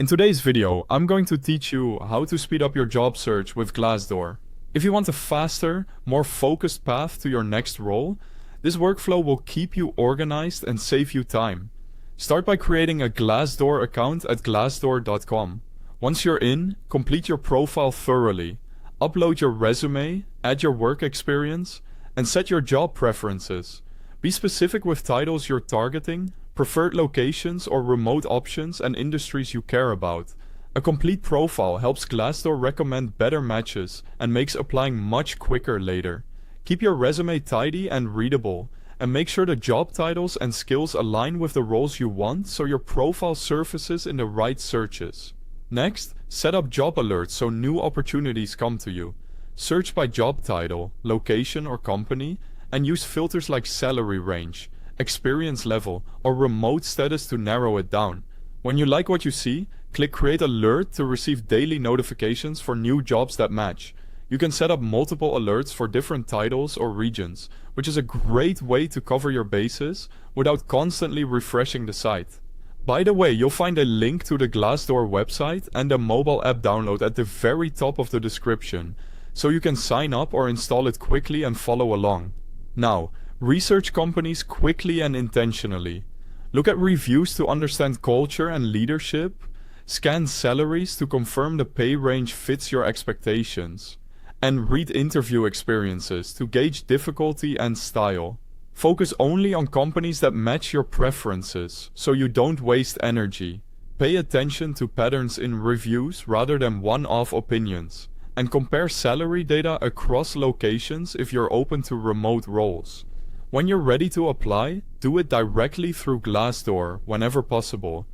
In today's video, I'm going to teach you how to speed up your job search with Glassdoor. If you want a faster, more focused path to your next role, this workflow will keep you organized and save you time. Start by creating a Glassdoor account at glassdoor.com. Once you're in, complete your profile thoroughly. Upload your resume, add your work experience, and set your job preferences. Be specific with titles you're targeting, preferred locations or remote options and industries you care about. A complete profile helps Glassdoor recommend better matches and makes applying much quicker later. Keep your resume tidy and readable, and make sure the job titles and skills align with the roles you want so your profile surfaces in the right searches. Next, set up job alerts so new opportunities come to you. Search by job title, location or company, and use filters like salary range, experience level, or remote status to narrow it down. When you like what you see, click Create Alert to receive daily notifications for new jobs that match. You can set up multiple alerts for different titles or regions, which is a great way to cover your bases without constantly refreshing the site. By the way, you'll find a link to the Glassdoor website and the mobile app download at the very top of the description, so you can sign up or install it quickly and follow along. Now, research companies quickly and intentionally. Look at reviews to understand culture and leadership. Scan salaries to confirm the pay range fits your expectations. And read interview experiences to gauge difficulty and style. Focus only on companies that match your preferences, so you don't waste energy. Pay attention to patterns in reviews rather than one-off opinions. And compare salary data across locations if you're open to remote roles. When you're ready to apply, do it directly through Glassdoor whenever possible.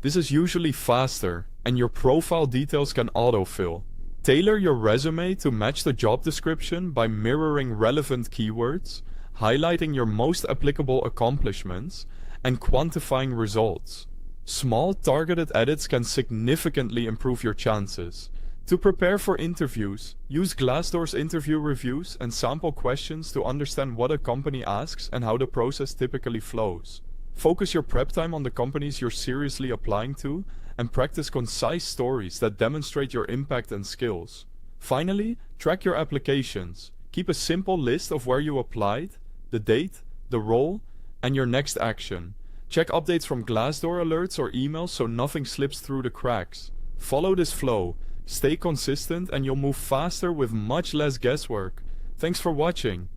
This is usually faster, and your profile details can autofill. Tailor your resume to match the job description by mirroring relevant keywords, highlighting your most applicable accomplishments, and quantifying results. Small targeted edits can significantly improve your chances. To prepare for interviews, use Glassdoor's interview reviews and sample questions to understand what a company asks and how the process typically flows. Focus your prep time on the companies you're seriously applying to, and practice concise stories that demonstrate your impact and skills. Finally, track your applications. Keep a simple list of where you applied, the date, the role, and your next action. Check updates from Glassdoor alerts or emails so nothing slips through the cracks. Follow this flow. Stay consistent and you'll move faster with much less guesswork. Thanks for watching.